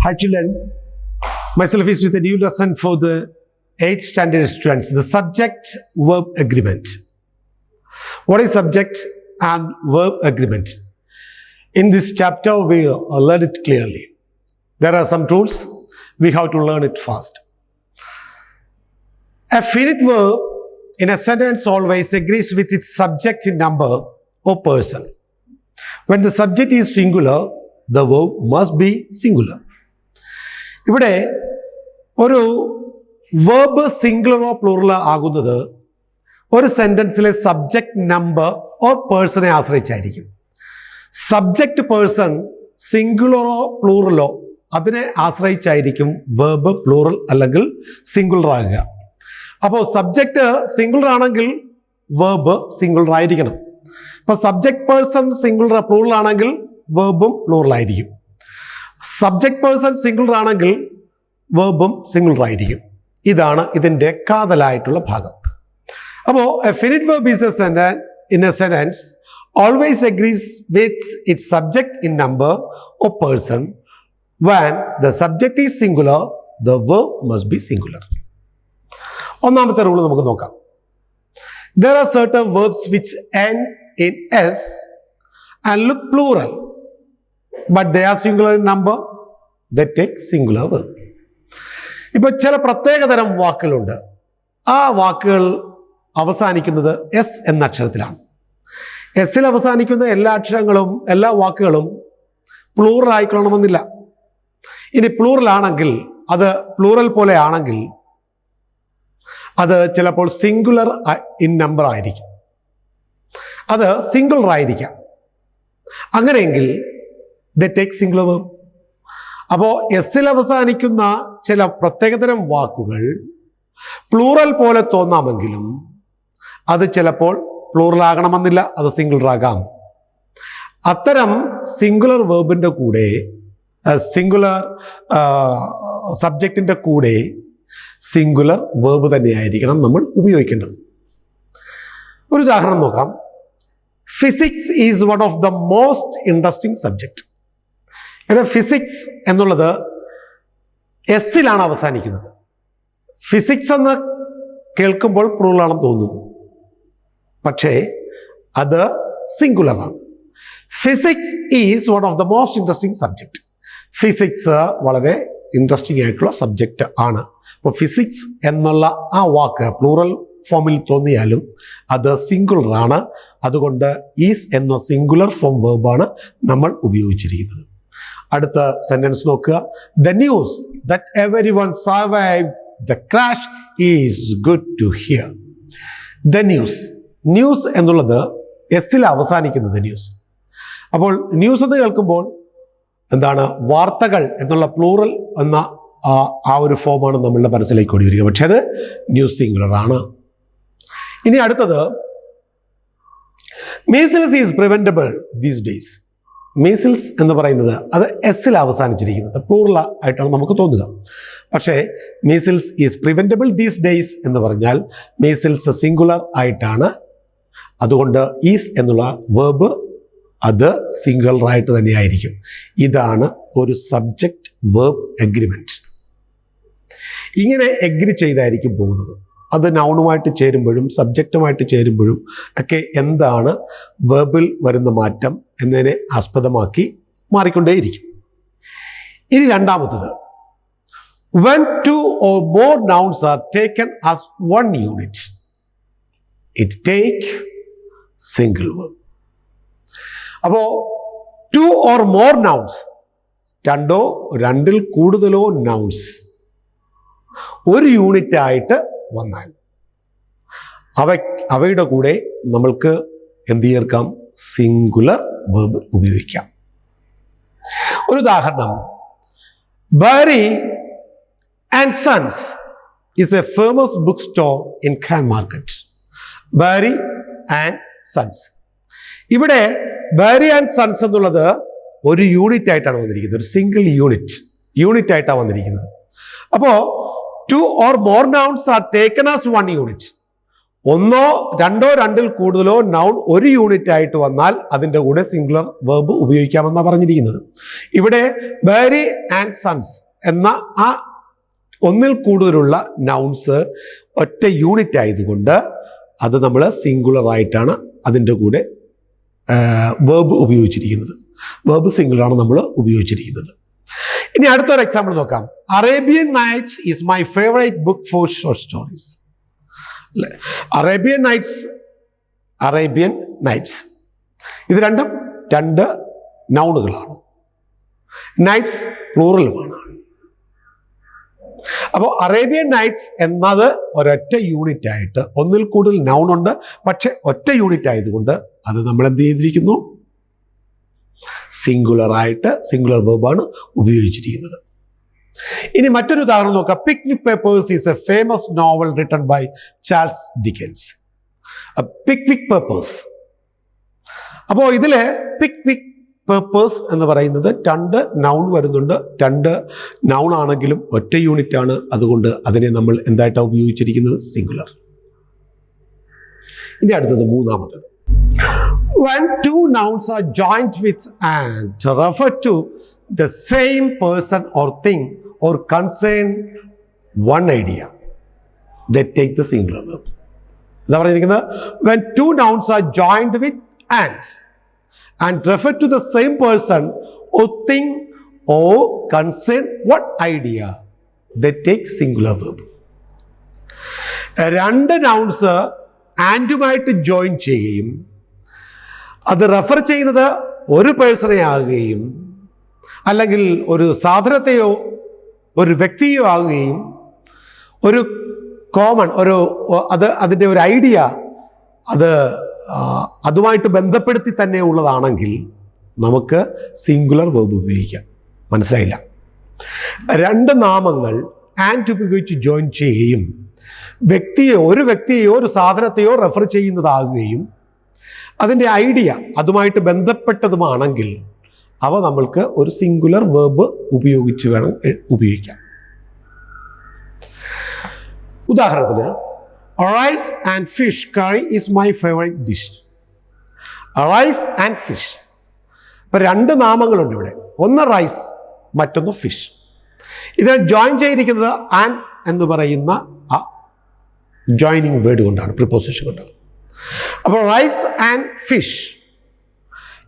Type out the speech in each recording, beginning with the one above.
Hi children, myself is with a new lesson for the 8th standard students, the subject-verb agreement. What is subject and verb agreement? In this chapter, we learn it clearly. There are some rules, we have to learn it fast. A finite verb in a sentence always agrees with its subject in number or person. When the subject is singular, the verb must be singular. ഇവിടെ ഒരു verb സിംഗുലറോ പ്ലൂറലോ ആകുന്നത് ഒരു സെന്റൻസിലെ subject number or പേഴ്സണെ ആശ്രയിച്ചായിരിക്കും. Subject person സിംഗുലറോ പ്ലൂറലോ അതിനെ ആശ്രയിച്ചായിരിക്കും verb plural അല്ലെങ്കിൽ singular ആകുക. അപ്പോൾ subject singular ആണെങ്കിൽ വേർബ് സിംഗുലർ ആയിരിക്കണം. അപ്പോൾ സബ്ജക്റ്റ് പേഴ്സൺ സിംഗുലർ പ്ലൂറൽ ആണെങ്കിൽ വേർബും പ്ലൂറൽ ആയിരിക്കും. സബ്ജക്റ്റ് പേഴ്സൺ സിംഗുലർ ആണെങ്കിൽ വേർബും സിംഗുലർ ആയിരിക്കും. ഇതാണ് ഇതിൻ്റെ കാതലായിട്ടുള്ള ഭാഗം. അപ്പോൾ A finite verb is A sentence in A sentence always agrees with its subject in number or person. When the subject is singular, the verb must be singular. ഒന്നാമത്തെ rule നമുക്ക് നോക്കാം. There are certain verbs which end in s and look plural, but they are singular in number. They take singular verb. ഇപ്പോൾ ചില പ്രത്യേകതരം വാക്കുകളുണ്ട്. ആ വാക്കുകൾ അവസാനിക്കുന്നത് S എന്ന അക്ഷരത്തിലാണ്. എസ്സിൽ അവസാനിക്കുന്ന എല്ലാ അക്ഷരങ്ങളും എല്ലാ വാക്കുകളും പ്ലൂറൽ ആയിക്കൊള്ളണമെന്നില്ല. ഇനി പ്ലൂറൽ ആണെങ്കിൽ അത് പ്ലൂറൽ പോലെ ആണെങ്കിൽ അത് ചിലപ്പോൾ സിംഗുലർ ഇൻ നമ്പർ ആയിരിക്കും, അത് സിംഗുലർ ആയിരിക്കാം. അങ്ങനെയെങ്കിൽ ദ ടേക്ക് സിംഗുലർ വേർബ്. അപ്പോൾ എസ്സിൽ അവസാനിക്കുന്ന ചില പ്രത്യേകതരം വാക്കുകൾ പ്ലൂറൽ പോലെ തോന്നാമെങ്കിലും അത് ചിലപ്പോൾ പ്ലൂറൽ ആകണമെന്നില്ല, അത് സിംഗുലർ ആകാം. അത്തരം സിംഗുലർ വേർബിൻ്റെ കൂടെ സിംഗുലർ സബ്ജക്റ്റിൻ്റെ കൂടെ സിംഗുലർ വേർബ് തന്നെയായിരിക്കണം നമ്മൾ ഉപയോഗിക്കേണ്ടത്. ഒരു ഉദാഹരണം നോക്കാം. Physics is one of the most interesting subject. ഇവിടെ ഫിസിക്സ് എന്നുള്ളത് എസ്സിലാണ് അവസാനിക്കുന്നത്. ഫിസിക്സ് എന്ന് കേൾക്കുമ്പോൾ പ്ലൂറലാണെന്ന് തോന്നുന്നു, പക്ഷേ അത് സിംഗുലറാണ്. Physics is one of the most interesting subject. Physics വളരെ ഇൻട്രസ്റ്റിംഗ് ആയിട്ടുള്ള സബ്ജക്റ്റ് ആണ്. അപ്പോൾ ഫിസിക്സ് എന്നുള്ള ആ വാക്ക് പ്ലൂറൽ ഫോമിൽ തോന്നിയാലും അത് സിംഗുലർ ആണ്. അതുകൊണ്ട് ഈസ് എന്ന സിംഗുലർ ഫോം വേർബാണ് നമ്മൾ ഉപയോഗിച്ചിരിക്കുന്നത്. അടുത്ത സെന്റൻസ് നോക്കുക. The news that everyone survived the crash is good to hear. The news, news എന്നുള്ളത് എസ്സിൽ അവസാനിക്കുന്നത് ന്യൂസ്. അപ്പോൾ ന്യൂസ് എന്ന് കേൾക്കുമ്പോൾ എന്താണ്, വാർത്തകൾ എന്നുള്ള പ്ലൂറൽ എന്ന ആ ഒരു ഫോമാണ് നമ്മളുടെ മനസ്സിലേക്ക് ഓടി വരിക, പക്ഷെ അത് ന്യൂസ് സിംഗുലർ ആണ്. ഇനി അടുത്തത്, measles is preventable these days. Measles എന്ന് പറയുന്നത് അത് എസ്സിൽ അവസാനിച്ചിരിക്കുന്നത് പ്ലൂറൽ ആയിട്ടാണ് നമുക്ക് തോന്നുക, പക്ഷേ measles is preventable these days എന്ന് പറഞ്ഞാൽ മീസിൽസ് സിംഗുലർ ആയിട്ടാണ്. അതുകൊണ്ട് ഈസ് എന്നുള്ള വേർബ് അത് സിംഗുലർ ആയിട്ട് തന്നെയായിരിക്കും. ഇതാണ് ഒരു സബ്ജക്റ്റ് വേർബ് എഗ്രിമെന്റ്. ഇങ്ങനെ എഗ്രി ചെയ്തായിരിക്കും പോകുന്നത്. അത് നൗണുമായിട്ട് ചേരുമ്പോഴും സബ്ജക്റ്റുമായിട്ട് ചേരുമ്പോഴും ഒക്കെ എന്താണ് വേർബിൽ വരുന്ന മാറ്റം എന്നതിനെ ആസ്പദമാക്കി മാറിക്കൊണ്ടേയിരിക്കും. ഇനി രണ്ടാമത്തത്, when two or more nouns are taken as one unit, it take single verb. അപ്പോൾ ടു ഓർ മോർ നൗൺസ്, രണ്ടോ രണ്ടിൽ കൂടുതലോ നൗൺസ് ഒരു യൂണിറ്റ് ആയിട്ട് വന്നാൽ അവയുടെ കൂടെ നമ്മൾക്ക് എന്ത് ചേർക്കാം, സിംഗുലർ വേർബ് ഉപയോഗിക്കാം. ഒരു ഉദാഹരണം, Bahri and sons is a famous bookstore in Khan Market. Bahri and sons. ഇവിടെ ബാരി ആൻഡ് സൺസ് എന്നുള്ളത് ഒരു യൂണിറ്റ് ആയിട്ടാണ് വന്നിരിക്കുന്നത്, ഒരു സിംഗിൾ യൂണിറ്റ് ആയിട്ടാണ് വന്നിരിക്കുന്നത്. അപ്പോൾ two or more nouns are taken as one unit. ഒന്നോ രണ്ടോ രണ്ടിൽ കൂടുതലോ നൗൺ ഒരു യൂണിറ്റ് ആയിട്ട് വന്നാൽ അതിൻ്റെ കൂടെ സിംഗുലർ വെർബ് ഉപയോഗിക്കാമെന്നാണ് പറഞ്ഞിരിക്കുന്നത്. ഇവിടെ ബാരി ആൻഡ് സൺസ് എന്ന ആ ഒന്നിൽ കൂടുതലുള്ള നൗൺസ് ഒറ്റ യൂണിറ്റ് ആയതുകൊണ്ട് അത് നമ്മൾ സിംഗുലർ ആയിട്ടാണ് അതിൻ്റെ കൂടെ വെർബ് ഉപയോഗിച്ചിരിക്കുന്നത്. വെർബ് സിംഗുലറാണ് നമ്മൾ ഉപയോഗിച്ചിരിക്കുന്നത്. ഇനി അടുത്തൊരു എക്സാമ്പിൾ നോക്കാം. Arabian nights is my favourite book for short stories. Arabian nights ഇത് രണ്ടും രണ്ട് നൗണുകളാണ്. നൈറ്റ്സ് പ്ലൂറലുമാണ്. അപ്പോൾ അറേബ്യൻ നൈറ്റ്സ് എന്നത് ഒരൊറ്റ യൂണിറ്റ് ആയിട്ട്, ഒന്നിൽ കൂടുതൽ നൗൺ ഉണ്ട് പക്ഷെ ഒറ്റ യൂണിറ്റ് ആയതുകൊണ്ട് അത് നമ്മൾ എന്ത് ചെയ്തിരിക്കുന്നു, സിംഗുലർ ആയിട്ട് സിംഗുലർ വെർബാണ് ഉപയോഗിച്ചിരിക്കുന്നത്. ഇനി മറ്റൊരു ഉദാഹരണം നോക്കാം. Picnic papers is a famous novel written by Charles Dickens. Picnic papers, അപ്പോൾ ഇതിലെ പിക്നിക് പേപ്പേഴ്സ് എന്ന് പറയുന്നത് രണ്ട് നൗൺ വരുന്നുണ്ട്. രണ്ട് നൗൺ ആണെങ്കിലും ഒറ്റ യൂണിറ്റ് ആണ്, അതുകൊണ്ട് അതിനെ നമ്മൾ എന്തായിട്ടാണ് ഉപയോഗിച്ചിരിക്കുന്നത്, സിംഗുലർ. ഇനി അടുത്തത് മൂന്നാമത്തത്. When two nouns are joined with and refer to the same person or thing or concern one idea, they take the singular verb. എന്താ പറഞ്ഞിരിക്കുന്നത്? When two nouns are joined with and refer to the same person or thing or concern what idea, they take singular verb. രണ്ട് nouns ആൻഡുമായിട്ട് join ചെയ്യുകയും അത് refer ചെയ്യുന്നത് ഒരു പേഴ്സണെ ആകുകയും അല്ലെങ്കിൽ ഒരു സാധനത്തെയോ ഒരു വ്യക്തിയോ ആകുകയും ഒരു കോമൺ അതിൻ്റെ ഒരു ഐഡിയ അതുമായിട്ട് ബന്ധപ്പെടുത്തി തന്നെ ഉള്ളതാണെങ്കിൽ നമുക്ക് സിംഗുലർ വെർബ് ഉപയോഗിക്കാം. മനസ്സിലായില്ല? രണ്ട് നാമങ്ങൾ ആൻഡ് ഉപയോഗിച്ച് ജോയിൻ ചെയ്യുകയും ഒരു വ്യക്തിയെയോ ഒരു സാധനത്തെയോ റെഫർ ചെയ്യുന്നതാകുകയും അതിൻ്റെ ഐഡിയ അതുമായിട്ട് ബന്ധപ്പെട്ടതുമാണെങ്കിൽ അവ നമ്മൾക്ക് ഒരു സിംഗുലർ വെർബ് ഉപയോഗിച്ച് വേണം ഉപയോഗിക്കാം. ഉദാഹരണത്തിന്, rice and fish curry is my favourite dish. Rice and fish, ഇപ്പം രണ്ട് നാമങ്ങളുണ്ട് ഇവിടെ. ഒന്ന് റൈസ്, മറ്റൊന്ന് ഫിഷ്. ഇത് ജോയിൻ ചെയ്തിരിക്കുന്നത് ആൻഡ് എന്ന് പറയുന്ന ആ ജോയിനിങ് വേർഡ് കൊണ്ടാണ്, പ്രിപ്പോസിഷൻ കൊണ്ടാണ്. അപ്പോൾ റൈസ് ആൻഡ് ഫിഷ്,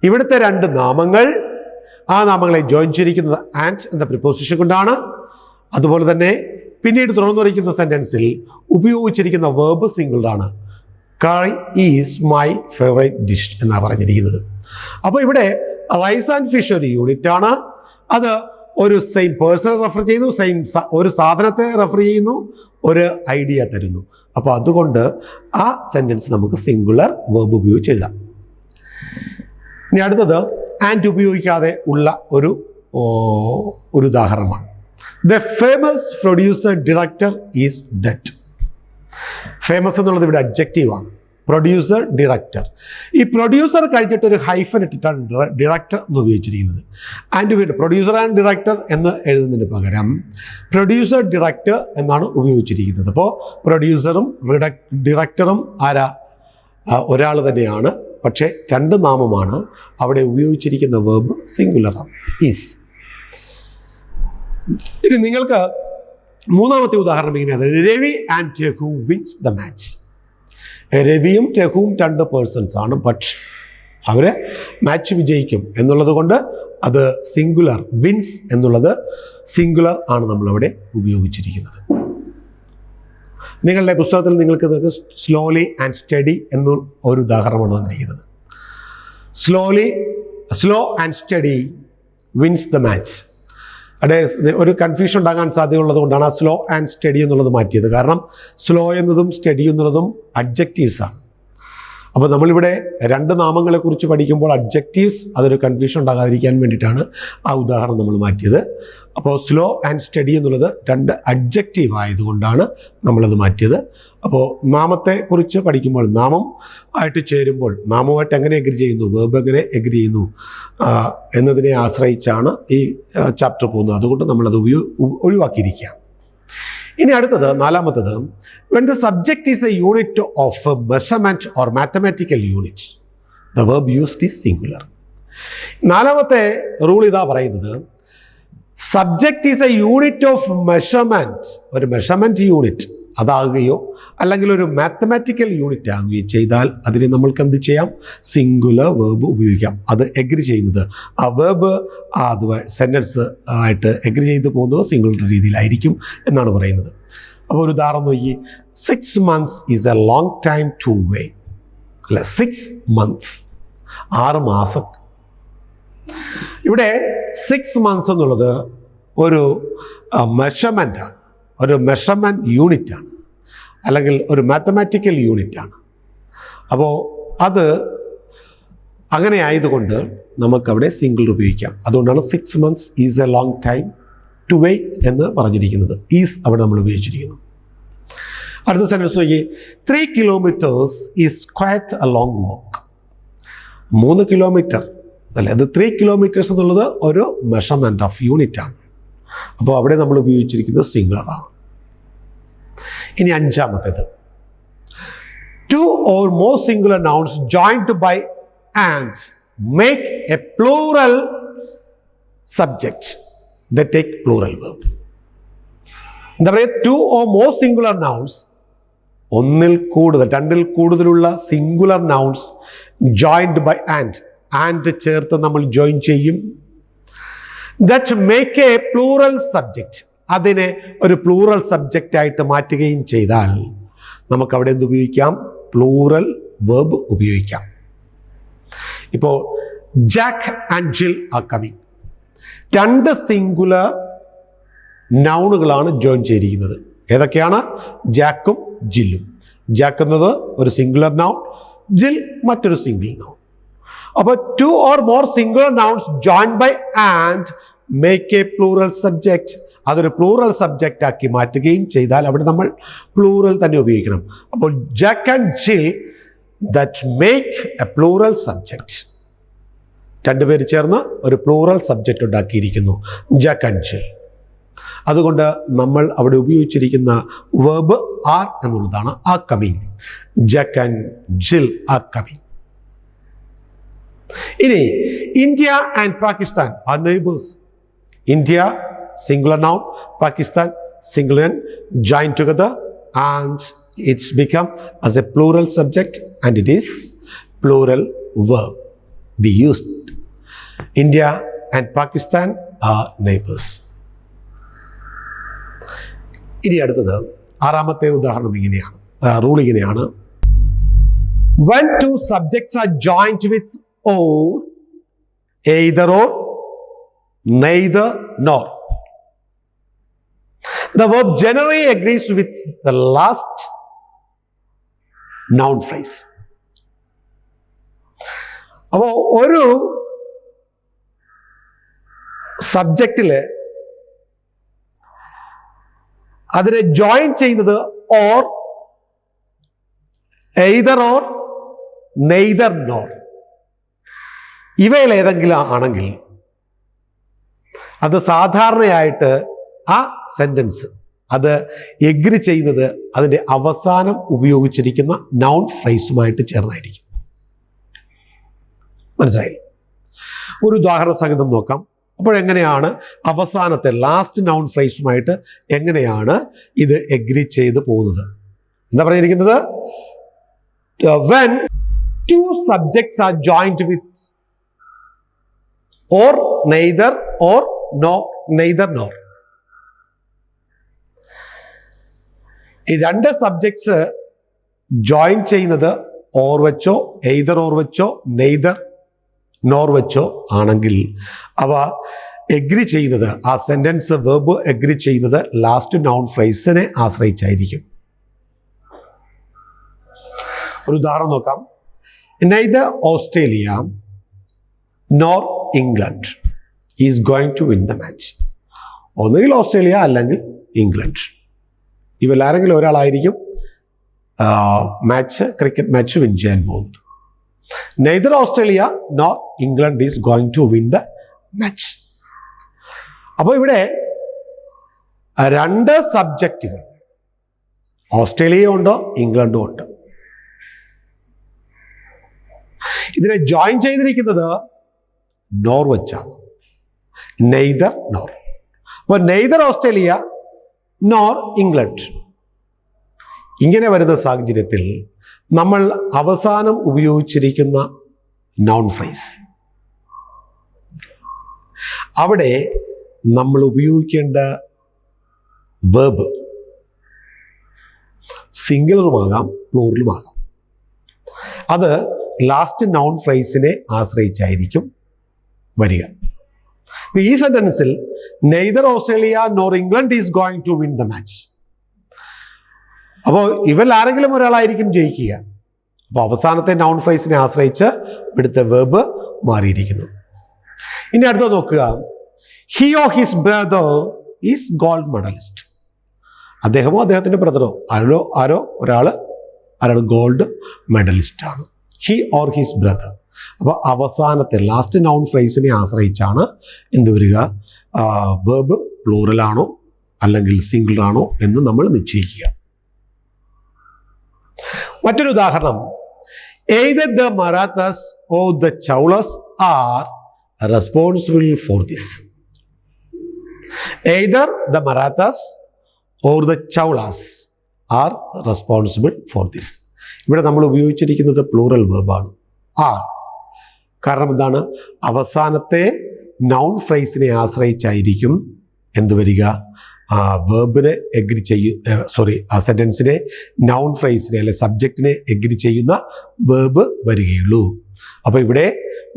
ഇവിടുത്തെ രണ്ട് നാമങ്ങൾ, ആ നാമങ്ങളെ ജോയിൻ ചെയ്തിരിക്കുന്നത് ആൻഡ് എന്ന പ്രിപ്പോസിഷൻ കൊണ്ടാണ്. അതുപോലെ തന്നെ പിന്നീട് തുടർന്ന് വരിക്കുന്ന സെന്റൻസിൽ ഉപയോഗിച്ചിരിക്കുന്ന വേർബ് സിംഗിളാണ്. Curry is my favourite dish എന്നാണ് പറഞ്ഞിരിക്കുന്നത്. അപ്പോൾ ഇവിടെ റൈസ് ആൻഡ് ഫിഷ് ഒരു യൂണിറ്റ് ആണ്. അത് ഒരു സെയിം പേഴ്സണെ റെഫർ ചെയ്യുന്നു, ഒരു സാധനത്തെ റെഫർ ചെയ്യുന്നു, ഒരു ഐഡിയ തരുന്നു. അപ്പോൾ അതുകൊണ്ട് ആ സെന്റൻസ് നമുക്ക് സിംഗുലർ വേർബ് ഉപയോഗിച്ച് എഴുതാം. ഇനി അടുത്തത് ആൻഡ് ഉപയോഗിക്കാതെ ഉള്ള ഒരു ഉദാഹരണമാണ്. The famous producer director is dead. Famous എന്നുള്ളത് ഇവിടെ അഡ്ജക്റ്റീവാണ്. പ്രൊഡ്യൂസർ ഡയറക്ടർ, ഈ പ്രൊഡ്യൂസർ കഴിഞ്ഞിട്ട് ഒരു ഹൈഫൻ ഇട്ടിട്ടാണ് ഡയറക്ടർ എന്ന് ഉപയോഗിച്ചിരിക്കുന്നത്. ആൻഡ് വീണ്ടും പ്രൊഡ്യൂസർ ആൻഡ് ഡയറക്ടർ എന്ന് എഴുതുന്നതിന് പകരം പ്രൊഡ്യൂസർ ഡയറക്ടർ എന്നാണ് ഉപയോഗിച്ചിരിക്കുന്നത്. അപ്പോൾ പ്രൊഡ്യൂസറും ഡയറക്ടറും ഒരാൾ തന്നെയാണ്, പക്ഷേ രണ്ട് നാമമാണ്. അവിടെ ഉപയോഗിച്ചിരിക്കുന്ന വേർബ് സിംഗുലറാണ്, ഈസ്. ഇനി നിങ്ങൾക്ക് മൂന്നാമത്തെ ഉദാഹരണം ഇങ്ങനെയാണ്. Ravi and Raghu wins the match. രവിയും രഘുവും രണ്ട് പേഴ്സൺസ് ആണ്, പക്ഷേ അവരെ മാച്ച് വിജയിക്കും എന്നുള്ളത് കൊണ്ട് അത് സിംഗുലർ, വിൻസ് എന്നുള്ളത് സിംഗുലർ ആണ് നമ്മളവിടെ ഉപയോഗിച്ചിരിക്കുന്നത്. നിങ്ങളുടെ പുസ്തകത്തിൽ നിങ്ങൾക്ക് സ്ലോലി ആൻഡ് സ്റ്റഡി എന്ന ഒരു ഉദാഹരണമാണ് വന്നിരിക്കുന്നത്. Slow and steady wins the match. അവിടെ ഒരു കൺഫ്യൂഷൻ ഉണ്ടാകാൻ സാധ്യതയുള്ളത് കൊണ്ടാണ് ആ സ്ലോ ആൻഡ് സ്റ്റഡി എന്നുള്ളത് മാറ്റിയത്. കാരണം സ്ലോ എന്നതും സ്റ്റഡി എന്നുള്ളതും അഡ്ജക്റ്റീവ്സ് ആണ്. അപ്പോൾ നമ്മളിവിടെ രണ്ട് നാമങ്ങളെക്കുറിച്ച് പഠിക്കുമ്പോൾ അഡ്ജക്റ്റീവ്സ് അതൊരു കൺഫ്യൂഷൻ ഉണ്ടാകാതിരിക്കാൻ വേണ്ടിയിട്ടാണ് ആ ഉദാഹരണം നമ്മൾ മാറ്റിയത്. അപ്പോൾ സ്ലോ ആൻഡ് സ്റ്റഡി എന്നുള്ളത് രണ്ട് അഡ്ജക്റ്റീവ് ആയതുകൊണ്ടാണ് നമ്മളത് മാറ്റിയത്. അപ്പോൾ നാമത്തെ കുറിച്ച് പഠിക്കുമ്പോൾ നാമം ആയിട്ട് ചേരുമ്പോൾ നാമമായിട്ട് എങ്ങനെ എഗ്രി ചെയ്യുന്നു, വേർബ് എങ്ങനെ എഗ്രി ചെയ്യുന്നു എന്നതിനെ ആശ്രയിച്ചാണ് ഈ ചാപ്റ്റർ പോകുന്നത്. അതുകൊണ്ട് നമ്മളത് ഒഴിവാക്കിയിരിക്കുകയാണ്. ഇനി അടുത്തത് നാലാമത്തത്, when the subject is a unit of a measurement or mathematical unit, the verb used is singular. നാലാമത്തെ റൂൾ ഇതാ പറയുന്നത്, subject is A unit of measurement, ഒരു മെഷർമെൻറ്റ് യൂണിറ്റ് അതാകുകയോ അല്ലെങ്കിൽ ഒരു മാത്തമാറ്റിക്കൽ യൂണിറ്റ് ആകുകയോ ചെയ്താൽ അതിനെ നമ്മൾക്ക് എന്ത് ചെയ്യാം? സിംഗുലർ വേർബ് ഉപയോഗിക്കാം. അത് എഗ്രി ചെയ്യുന്നത്, ആ വേർബ് അത് സെൻറ്റൻസ് ആയിട്ട് എഗ്രി ചെയ്ത് പോകുന്നത് സിംഗുലർ രീതിയിലായിരിക്കും എന്നാണ് പറയുന്നത്. അപ്പോൾ ഒരു ഉദാഹരണം നോക്കി, 6 months is a long time to wait. അല്ല, 6 months 6 മാസം. ഇവിടെ 6 months എന്നുള്ളത് ഒരു മെഷർമെൻ്റാണ്, ഒരു മെഷർമെൻറ്റ് യൂണിറ്റാണ്, അല്ലെങ്കിൽ ഒരു മാത്തമാറ്റിക്കൽ യൂണിറ്റാണ്. അപ്പോൾ അത് അങ്ങനെ ആയതുകൊണ്ട് നമുക്കവിടെ സിംഗിൾ ഉപയോഗിക്കാം. അതുകൊണ്ടാണ് 6 months is a long time to wait എന്ന് പറഞ്ഞിരിക്കുന്നത്. ഈസ് അവിടെ നമ്മൾ ഉപയോഗിച്ചിരിക്കുന്നു. അടുത്ത സെൻറ്റൻസ് നോക്കി, 3 kilometers is quiet A long walk. 3 kilometer അല്ലേ, അത് 3 kilometers എന്നുള്ളത് ഒരു മെഷർമെൻറ്റ് ഓഫ് യൂണിറ്റാണ്. അപ്പോൾ അവിടെ നമ്മൾ ഉപയോഗിച്ചിരിക്കുന്നത് സിംഗുലറാണ്. ഇനി അഞ്ചാമത്തേത്, 2 or more singular nouns joined by and make a plural subject. They take plural verb. എന്താ പറയുക? 2 or more singular nouns, ഒന്നിൽ കൂടുതൽ, രണ്ടിൽ കൂടുതലുള്ള singular nouns joined by and ചേർത്ത് നമ്മൾ ജോയിൻ ചെയ്യും. That make a plural subject, അതിനെ ഒരു പ്ലൂറൽ സബ്ജക്റ്റ് ആയിട്ട് മാറ്റുകയും ചെയ്താൽ നമുക്കവിടെ എന്ത് ഉപയോഗിക്കാം? പ്ലൂറൽ വേർബ് ഉപയോഗിക്കാം. ഇപ്പോൾ Jack and Jill are coming, 2 singular നൗണുകളാണ് ജോയിൻ ചെയ്തിരിക്കുന്നത്. ഏതൊക്കെയാണ്? ജാക്കും ജില്ലും. ജാക്ക് എന്നത് ഒരു സിംഗുലർ നൗൺ, ജിൽ മറ്റൊരു സിംഗിൾ നൗൺ. അപ്പോൾ 2 or more singular nouns joined by and make a plural subject, അതൊരു പ്ലൂറൽ സബ്ജക്റ്റ് ആക്കി മാറ്റുകയും ചെയ്താൽ അവിടെ നമ്മൾ പ്ലൂറൽ തന്നെ ഉപയോഗിക്കണം. അപ്പോൾ Jack and Jill that make a plural subject, രണ്ടുപേര് ചേർന്ന് ഒരു പ്ലൂറൽ സബ്ജക്റ്റ് ഉണ്ടാക്കിയിരിക്കുന്നു, ജാക്ക് ആൻഡ് ജിൽ. അതുകൊണ്ട് നമ്മൾ അവിടെ ഉപയോഗിച്ചിരിക്കുന്ന വേർബ് ആർ എന്നുള്ളതാണ്, ആ coming. Jack and Jill are coming. ഇനി India and Pakistan are neighbours. ഇന്ത്യ singular noun, Pakistan singular noun, joined together and it's become as a plural subject and it is plural verb. We used India and Pakistan are neighbors. ഇനി അടുത്തത് ആറാമത്തെ ഉദാഹരണം ഇങ്ങനെയാണ്, rule ഇങ്ങനെയാണ്, when 2 subjects are joined with or, either or, neither nor, the verb generally agrees with the last noun phrase. അപ്പോൾ ഒരു സബ്ജക്റ്റില് അതിനെ join ചെയ്യുന്നത് or, either or, neither nor, ഇവയിൽ ഏതെങ്കിലും ആണെങ്കിൽ അത് സാധാരണയായിട്ട് ആ സെൻറ്റൻസ് അത് എഗ്രി ചെയ്യുന്നത് അതിൻ്റെ അവസാനം ഉപയോഗിച്ചിരിക്കുന്ന നൗൺ ഫ്രേസുമായിട്ട് ചേർന്നായിരിക്കും. മനസ്സിലായി? ഒരു ഉദാഹരണ സഹിതം നോക്കാം. അപ്പോഴെങ്ങനെയാണ് അവസാനത്തെ ലാസ്റ്റ് നൗൺ ഫ്രേസുമായിട്ട് എങ്ങനെയാണ് ഇത് എഗ്രി ചെയ്ത് പോകുന്നത്? എന്താ പറഞ്ഞിരിക്കുന്നത്? when 2 subjects are joined with or, neither or, no, neither nor. ഈ 2 സബ്ജക്ട്സ് ജോയിൻ ചെയ്യുന്നത് ഓർ വെച്ചോ, എയ്തർ ഓർ വെച്ചോ, നെയ്തർ നോർ വെച്ചോ ആണെങ്കിൽ അവ എഗ്രി ചെയ്യുന്നത്, ആ സെൻറ്റൻസ് വെർബ് എഗ്രി ചെയ്യുന്നത് ലാസ്റ്റ് നൗൺ ഫ്രേസിനെ ആശ്രയിച്ചായിരിക്കും. ഒരു ഉദാഹരണം നോക്കാം. neither Australia nor England is going to win the match. ഒന്നുകിൽ ഓസ്ട്രേലിയ അല്ലെങ്കിൽ ഇംഗ്ലണ്ട്, ഇവരിൽ ആരെങ്കിലും ഒരാളായിരിക്കും ക്രിക്കറ്റ് മാച്ച് വിൻ ചെയ്യാൻ പോകുന്നത്. Neither Australia nor England is going to win the match. അപ്പോൾ ഇവിടെ 2 സബ്ജക്റ്റുകൾ ഓസ്ട്രേലിയയും ഉണ്ട്, ഇംഗ്ലണ്ടും ഉണ്ട്. ഇതിനെ ജോയിൻ ചെയ്തിരിക്കുന്നത് നോർ വെച്ചാണ്. Neither nor. അപ്പോൾ നെയ്തർ ഓസ്ട്രേലിയ നോർ ഇംഗ്ലണ്ട്. ഇങ്ങനെ വരുന്ന സാഹചര്യത്തിൽ നമ്മൾ അവസാനം ഉപയോഗിച്ചിരിക്കുന്ന നൗൺ ഫ്രേസ്, അവിടെ നമ്മൾ ഉപയോഗിക്കേണ്ട വേർബ് സിംഗുലറുമാകാം പ്ലൂറലുമാകാം. അത് ലാസ്റ്റ് നൗൺ ഫ്രേസിനെ ആശ്രയിച്ചായിരിക്കും വരിക. ഈ സെന്റൻസിൽ neither Australia nor England is going to win the match. അപ്പോൾ ഇവരിൽ ആരെങ്കിലും ഒരാളായിരിക്കും ജയിക്കുക. അപ്പോൾ അവസാനത്തെ നൗൺ ഫ്രേസിനെ ആശ്രയിച്ച് ഇവിടുത്തെ വേർബ് മാറിയിരിക്കുന്നു. ഇനി അടുത്ത നോക്കുക. He or his brother is gold medalist. അദ്ദേഹമോ അദ്ദേഹത്തിൻ്റെ ബ്രദറോ ആരോ ഒരാൾ ഗോൾഡ് മെഡലിസ്റ്റ് ആണ്. He or his brother. അപ്പോൾ അവസാനത്തെ ലാസ്റ്റ് നൗൺ ഫ്രേസിനെ ആശ്രയിച്ചാണ് എന്ത് വരിക, വേർബ് പ്ലൂറലാണോ അല്ലെങ്കിൽ സിംഗുലർ ആണോ എന്ന് നമ്മൾ നിശ്ചയിക്കുക. മറ്റൊരു ഉദാഹരണം, either the Marathas or the Chaulas are responsible for this. Either the Marathas or the Chaulas are responsible for this. ഇവിടെ നമ്മൾ ഉപയോഗിച്ചിരിക്കുന്നത് പ്ലൂറൽ വേർബാണ്, ആർ. കാരണം എന്താണ്, അവസാനത്തെ നൗൺ ഫ്രേസിനെ ആശ്രയിച്ചായിരിക്കും എന്ത് വരിക, വേർബിനെ എഗ്രി ആ സെൻറ്റൻസിനെ നൗൺ ഫ്രേസിനെ അല്ലെ സബ്ജക്റ്റിനെ എഗ്രി ചെയ്യുന്ന വേർബ് വരികയുള്ളൂ. അപ്പോൾ ഇവിടെ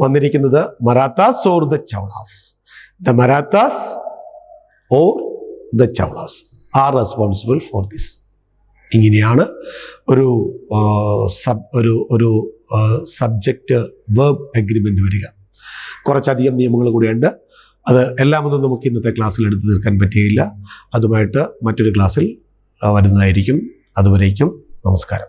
വന്നിരിക്കുന്നത് Marathas or the Chawlas. The Marathas or the Chawlas are responsible for this. ഇങ്ങനെയാണ് ഒരു സബ്ജക്റ്റ് വേർബ് എഗ്രിമെൻ്റ് വരിക. കുറച്ചധികം നിയമങ്ങൾ കൂടിയുണ്ട്. അത് എല്ലാമൊന്നും നമുക്ക് ഇന്നത്തെ ക്ലാസ്സിൽ എടുത്തു തീർക്കാൻ പറ്റുകയില്ല. അതുമായിട്ട് മറ്റൊരു ക്ലാസ്സിൽ വരുന്നതായിരിക്കും. അതുവരേക്കും നമസ്കാരം.